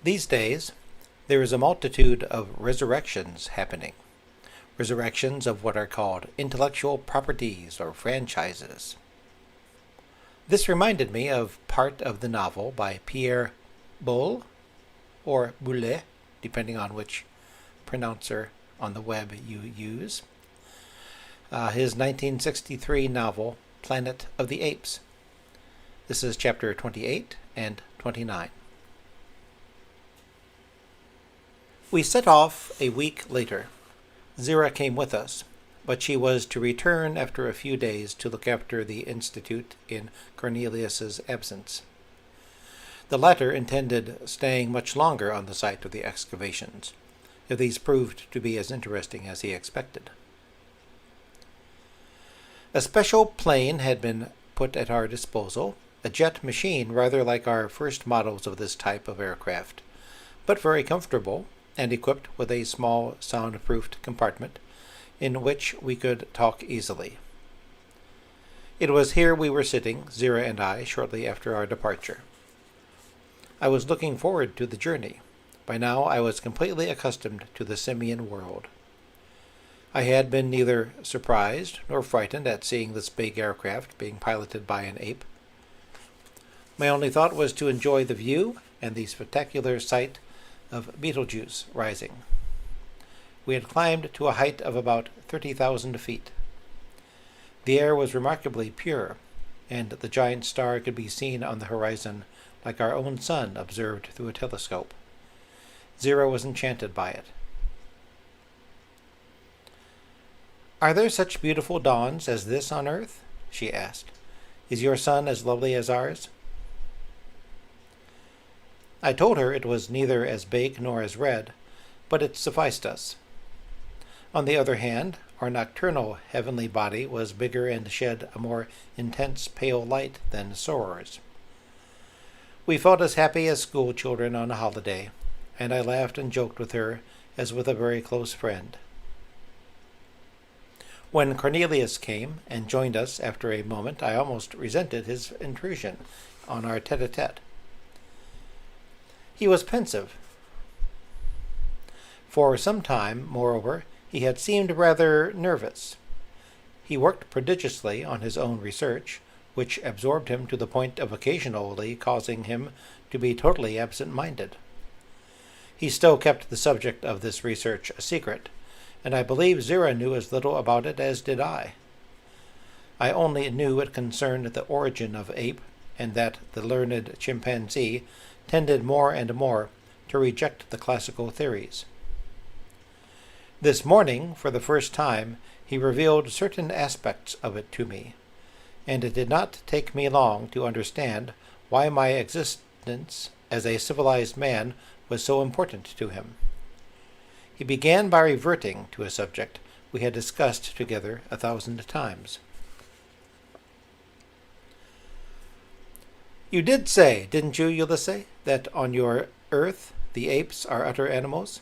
These days, there is a multitude of resurrections happening. Resurrections of what are called intellectual properties or franchises. This reminded me of part of the novel by Pierre Boulle, or Boulle, depending on which pronouncer on the web you use. His 1963 novel, Planet of the Apes. This is chapter 28 and 29. We set off a week later. Zira came with us, but she was to return after a few days to look after the Institute in Cornelius's absence. The latter intended staying much longer on the site of the excavations, if these proved to be as interesting as he expected. A special plane had been put at our disposal, a jet machine rather like our first models of this type of aircraft, but very comfortable, and equipped with a small sound-proofed compartment in which we could talk easily. It was here we were sitting, Zira and I, shortly after our departure. I was looking forward to the journey. By now I was completely accustomed to the simian world. I had been neither surprised nor frightened at seeing this big aircraft being piloted by an ape. My only thought was to enjoy the view and the spectacular sight of Betelgeuse rising. We had climbed to a height of about 30,000 feet. The air was remarkably pure, and the giant star could be seen on the horizon like our own sun observed through a telescope. Zira was enchanted by it. "Are there such beautiful dawns as this on Earth?" she asked. "Is your sun as lovely as ours?" I told her it was neither as big nor as red, but it sufficed us. On the other hand, our nocturnal heavenly body was bigger and shed a more intense pale light than Soror's. We felt as happy as school children on a holiday, and I laughed and joked with her as with a very close friend. When Cornelius came and joined us after a moment, I almost resented his intrusion on our tete-a-tete. He was pensive. For some time, moreover, he had seemed rather nervous. He worked prodigiously on his own research, which absorbed him to the point of occasionally causing him to be totally absent-minded. He still kept the subject of this research a secret, and I believe Zira knew as little about it as did I. I only knew it concerned the origin of ape, and that the learned chimpanzee tended more and more to reject the classical theories. This morning, for the first time, he revealed certain aspects of it to me, and it did not take me long to understand why my existence as a civilized man was so important to him. He began by reverting to a subject we had discussed together 1,000 times. "You did say, didn't you, Ulysses, that on your Earth the apes are utter animals?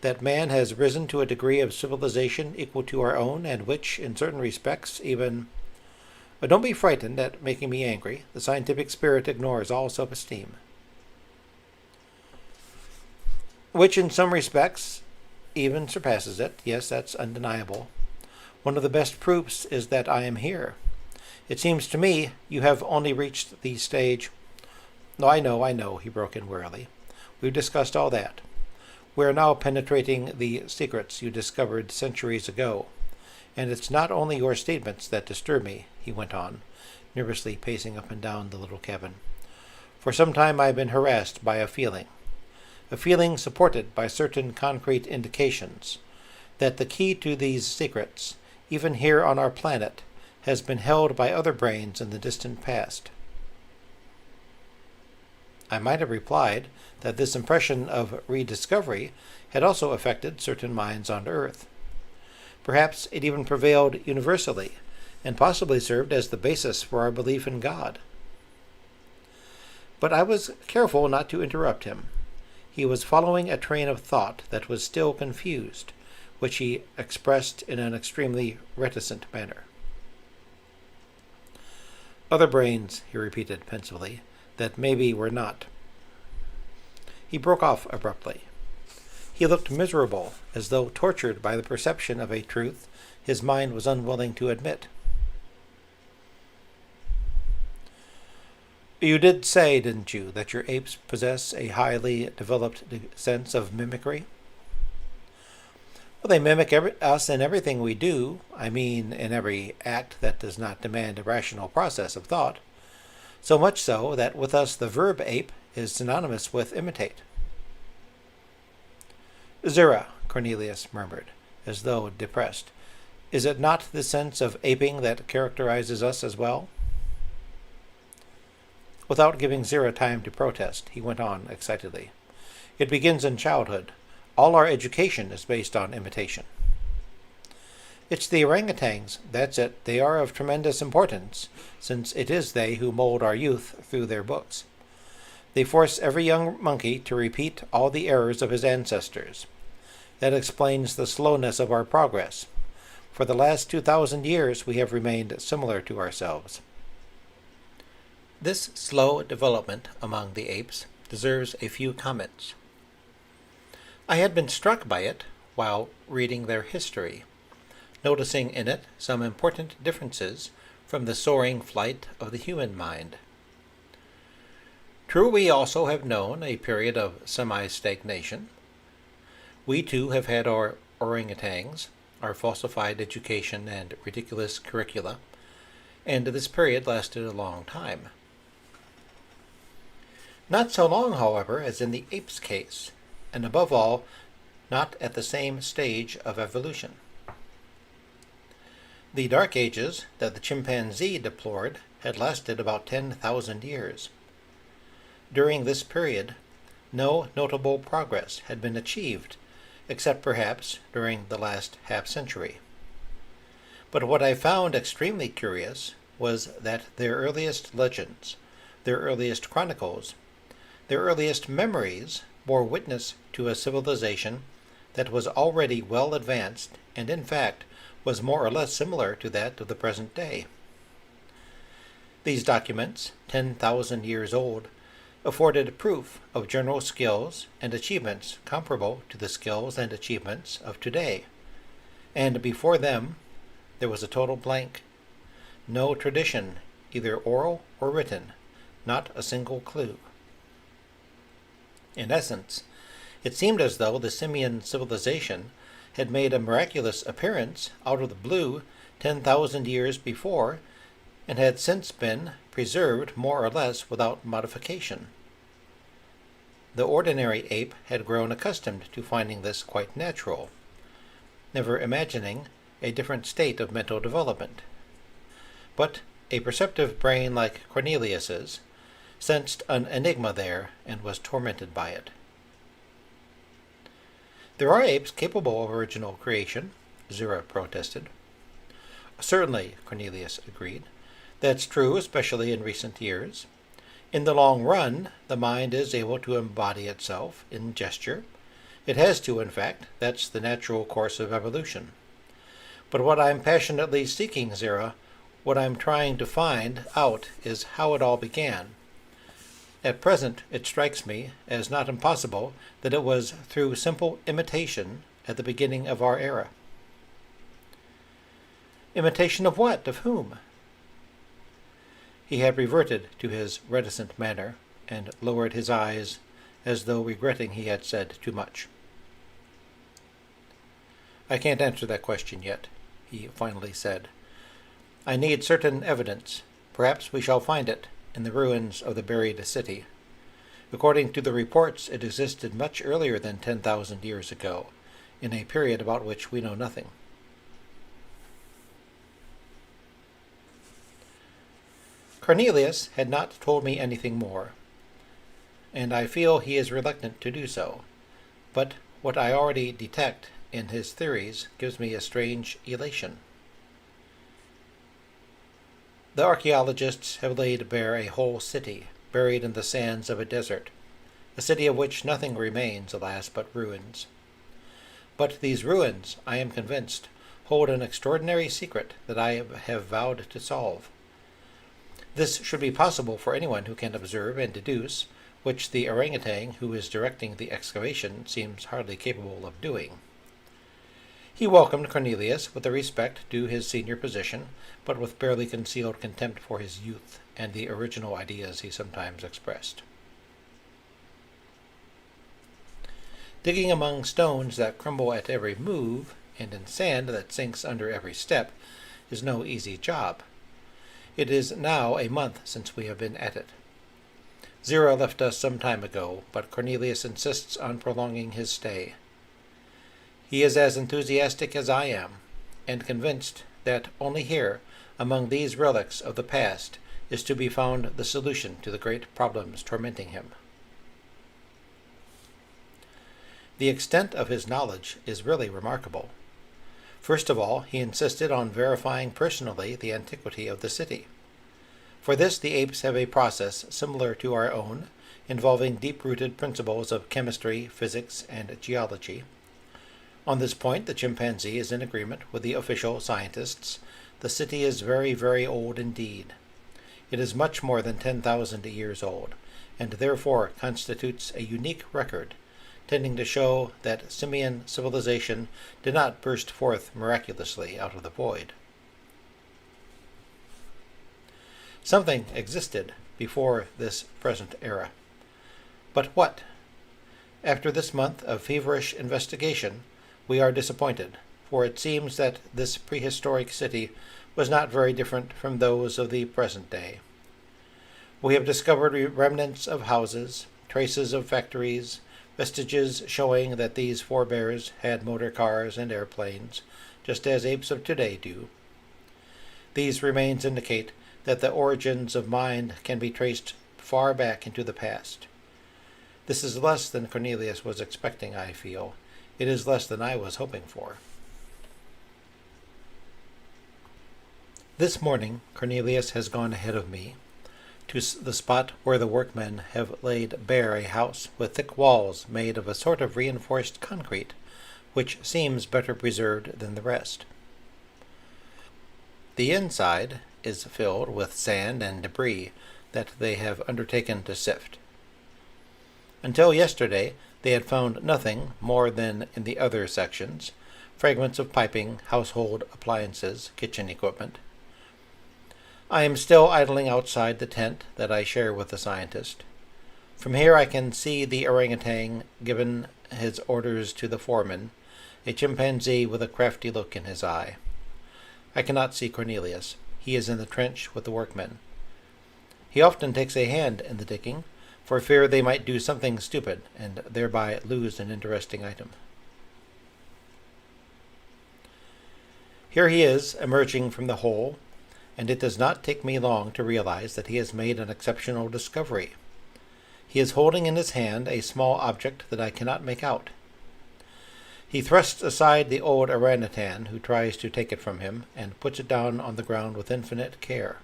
That man has risen to a degree of civilization equal to our own, and which, in certain respects, even— Don't be frightened at making me angry. The scientific spirit ignores all self-esteem. Which, in some respects, even surpasses it. Yes, that's undeniable. One of the best proofs is that I am here. It seems to me you have only reached the stage— No, I know, he broke in wearily. We've discussed all that. We're now penetrating the secrets you discovered centuries ago. And it's not only your statements that disturb me, he went on, nervously pacing up and down the little cabin. For some time I've been harassed by a feeling supported by certain concrete indications, that the key to these secrets, even here on our planet, has been held by other brains in the distant past. I might have replied that this impression of rediscovery had also affected certain minds on Earth. Perhaps it even prevailed universally, and possibly served as the basis for our belief in God. But I was careful not to interrupt him. He was following a train of thought that was still confused, which he expressed in an extremely reticent manner. "Other brains," he repeated pensively, "that maybe were not." He broke off abruptly. He looked miserable, as though tortured by the perception of a truth his mind was unwilling to admit. You did say, didn't you, that your apes possess a highly developed sense of mimicry? Well, they mimic us in everything we do. I mean, in every act that does not demand a rational process of thought. So much so that with us the verb ape is synonymous with imitate. Zira, Cornelius murmured, as though depressed. Is it not the sense of aping that characterizes us as well? Without giving Zira time to protest, he went on excitedly. It begins in childhood. All our education is based on imitation. It's the orangutans, that's it. They are of tremendous importance, since it is they who mold our youth through their books. They force every young monkey to repeat all the errors of his ancestors. That explains the slowness of our progress. For the last 2,000 years we have remained similar to ourselves. This slow development among the apes deserves a few comments. I had been struck by it while reading their history, noticing in it some important differences from the soaring flight of the human mind. True, we also have known a period of semi-stagnation. We too have had our orangutans, our falsified education and ridiculous curricula, and this period lasted a long time. Not so long, however, as in the apes' case, and above all, not at the same stage of evolution. The Dark Ages that the chimpanzee deplored had lasted about 10,000 years. During this period, no notable progress had been achieved, except perhaps during the last half-century. But what I found extremely curious was that their earliest legends, their earliest chronicles, their earliest memories bore witness to a civilization that was already well advanced and in fact was more or less similar to that of the present day. These documents, 10,000 years old, afforded proof of general skills and achievements comparable to the skills and achievements of today, and before them there was a total blank. No tradition, either oral or written, not a single clue. In essence, it seemed as though the simian civilization had made a miraculous appearance out of the blue 10,000 years before, and had since been preserved more or less without modification. The ordinary ape had grown accustomed to finding this quite natural, never imagining a different state of mental development. But a perceptive brain like Cornelius's sensed an enigma there and was tormented by it. There are apes capable of original creation, Zira protested. Certainly, Cornelius agreed. That's true, especially in recent years. In the long run, the mind is able to embody itself in gesture. It has to, in fact. That's the natural course of evolution. But what I'm passionately seeking, Zira, what I'm trying to find out is how it all began. At present, it strikes me as not impossible that it was through simple imitation at the beginning of our era. Imitation of what? Of whom? He had reverted to his reticent manner and lowered his eyes as though regretting he had said too much. I can't answer that question yet, he finally said. I need certain evidence. Perhaps we shall find it in the ruins of the buried city. According to the reports, it existed much earlier than 10,000 years ago, in a period about which we know nothing. Cornelius had not told me anything more, and I feel he is reluctant to do so, but what I already detect in his theories gives me a strange elation. The archaeologists have laid bare a whole city, buried in the sands of a desert, a city of which nothing remains, alas, but ruins. But these ruins, I am convinced, hold an extraordinary secret that I have vowed to solve. This should be possible for anyone who can observe and deduce which the orangutan who is directing the excavation seems hardly capable of doing. He welcomed Cornelius with the respect due his senior position, but with barely concealed contempt for his youth and the original ideas he sometimes expressed. Digging among stones that crumble at every move, and in sand that sinks under every step, is no easy job. It is now a month since we have been at it. Zira left us some time ago, but Cornelius insists on prolonging his stay. He is as enthusiastic as I am, and convinced that only here, among these relics of the past, is to be found the solution to the great problems tormenting him. The extent of his knowledge is really remarkable. First of all, he insisted on verifying personally the antiquity of the city. For this, the apes have a process similar to our own, involving deep-rooted principles of chemistry, physics, and geology. On this point, the chimpanzee is in agreement with the official scientists. The city is very, very old indeed. It is much more than 10,000 years old, and therefore constitutes a unique record, tending to show that simian civilization did not burst forth miraculously out of the void. Something existed before this present era. But what? After this month of feverish investigation, we are disappointed, for it seems that this prehistoric city was not very different from those of the present day. We have discovered remnants of houses, traces of factories, vestiges showing that these forebears had motor cars and airplanes, just as apes of today do. These remains indicate that the origins of mind can be traced far back into the past. This is less than Cornelius was expecting, I feel. It is less than I was hoping for. This morning, Cornelius has gone ahead of me to the spot where the workmen have laid bare a house with thick walls made of a sort of reinforced concrete, which seems better preserved than the rest. The inside is filled with sand and debris that they have undertaken to sift. Until yesterday, they had found nothing more than in the other sections, fragments of piping, household appliances, kitchen equipment. I am still idling outside the tent that I share with the scientist. From here I can see the orangutan given his orders to the foreman, a chimpanzee with a crafty look in his eye. I cannot see Cornelius. He is in the trench with the workmen. He often takes a hand in the digging, for fear they might do something stupid and thereby lose an interesting item. Here he is, emerging from the hole, and it does not take me long to realize that he has made an exceptional discovery. He is holding in his hand a small object that I cannot make out. He thrusts aside the old orangutan, who tries to take it from him, and puts it down on the ground with infinite care.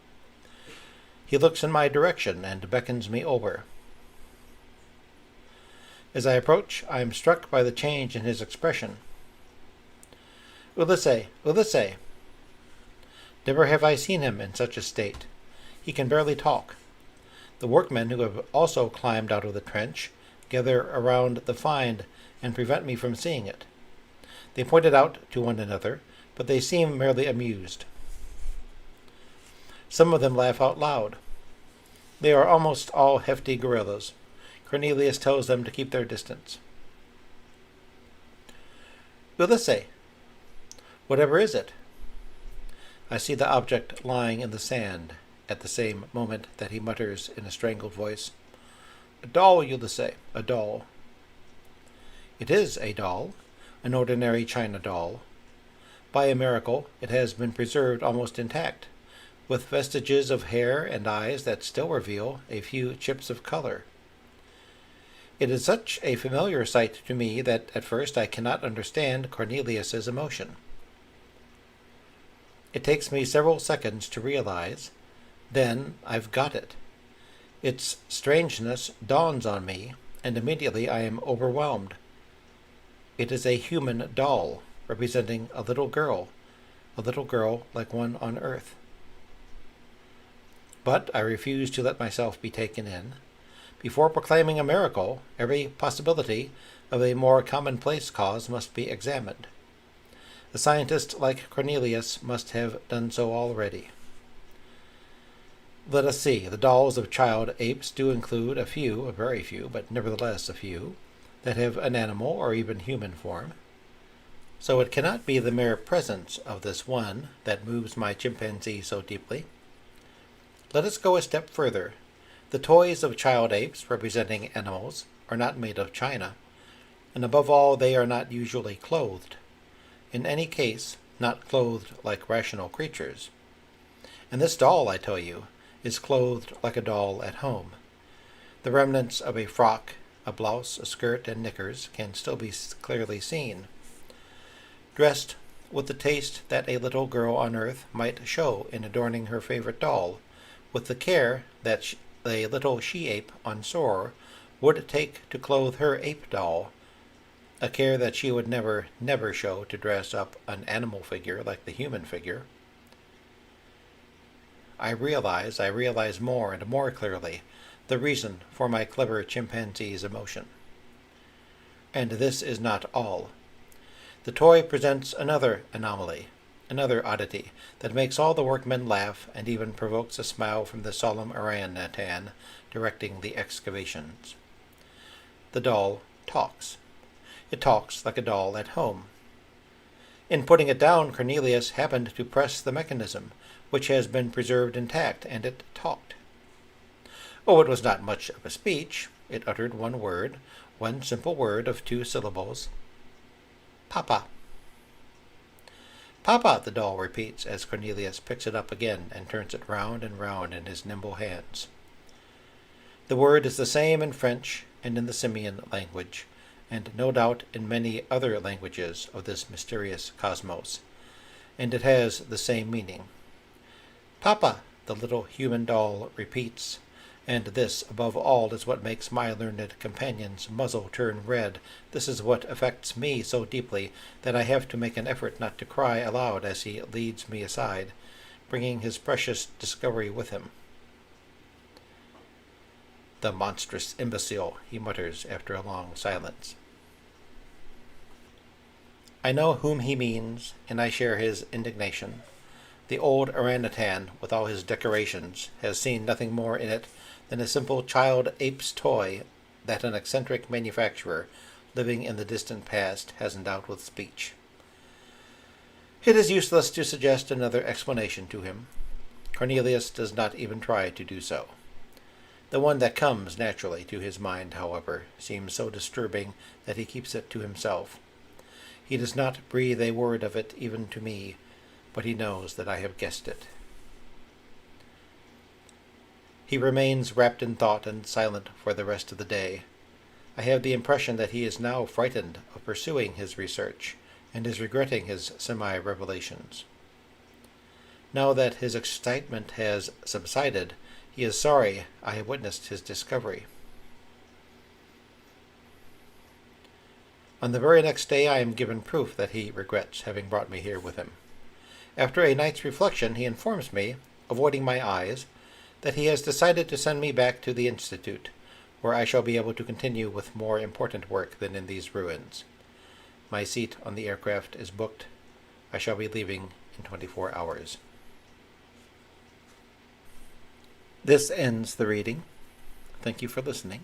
He looks in my direction and beckons me over. As I approach, I am struck by the change in his expression. Ulysses, Ulysses! Never have I seen him in such a state. He can barely talk. The workmen, who have also climbed out of the trench, gather around the find and prevent me from seeing it. They point it out to one another, but they seem merely amused. Some of them laugh out loud. They are almost all hefty gorillas. Cornelius tells them to keep their distance. Ulysses! Whatever is it? I see the object lying in the sand at the same moment that he mutters in a strangled voice, "A doll, Ulysses, a doll." It is a doll, an ordinary china doll. By a miracle, it has been preserved almost intact, with vestiges of hair and eyes that still reveal a few chips of color. It is such a familiar sight to me that at first I cannot understand Cornelius's emotion. It takes me several seconds to realize. Then I've got it. Its strangeness dawns on me, and immediately I am overwhelmed. It is a human doll, representing a little girl like one on earth. But I refuse to let myself be taken in. Before proclaiming a miracle, every possibility of a more commonplace cause must be examined. A scientist like Cornelius must have done so already. Let us see. The dolls of child apes do include a few, a very few, but nevertheless a few, that have an animal or even human form. So it cannot be the mere presence of this one that moves my chimpanzee so deeply. Let us go a step further. The toys of child apes representing animals are not made of china, and above all they are not usually clothed. In any case, not clothed like rational creatures. And this doll, I tell you, is clothed like a doll at home. The remnants of a frock, a blouse, a skirt, and knickers can still be clearly seen. Dressed with the taste that a little girl on earth might show in adorning her favorite doll, with the care that a little she-ape on Sor would take to clothe her ape doll, a care that she would never show to dress up an animal figure like the human figure. I realize more and more clearly the reason for my clever chimpanzee's emotion. And this is not all. The toy presents another anomaly, another oddity, that makes all the workmen laugh and even provokes a smile from the solemn orangutan directing the excavations. The doll talks. It talks like a doll at home. In putting it down, Cornelius happened to press the mechanism, which has been preserved intact, and it talked. Oh, it was not much of a speech. It uttered one word, one simple word of 2 syllables. Papa. Papa, the doll repeats as Cornelius picks it up again and turns it round and round in his nimble hands. The word is the same in French and in the simian language, and no doubt in many other languages of this mysterious cosmos, and it has the same meaning. Papa, the little human doll repeats, and this, above all, is what makes my learned companion's muzzle turn red. This is what affects me so deeply that I have to make an effort not to cry aloud as he leads me aside, bringing his precious discovery with him. The monstrous imbecile, he mutters after a long silence. I know whom he means, and I share his indignation. The old orangutan, with all his decorations, has seen nothing more in it than a simple child ape's toy that an eccentric manufacturer, living in the distant past, has endowed with speech. It is useless to suggest another explanation to him. Cornelius does not even try to do so. The one that comes naturally to his mind, however, seems so disturbing that he keeps it to himself. He does not breathe a word of it even to me, but he knows that I have guessed it. He remains wrapped in thought and silent for the rest of the day. I have the impression that he is now frightened of pursuing his research, and is regretting his semi-revelations. Now that his excitement has subsided, he is sorry I have witnessed his discovery. On the very next day I am given proof that he regrets having brought me here with him. After a night's reflection, he informs me, avoiding my eyes, that he has decided to send me back to the Institute, where I shall be able to continue with more important work than in these ruins. My seat on the aircraft is booked. I shall be leaving in 24 hours. This ends the reading. Thank you for listening.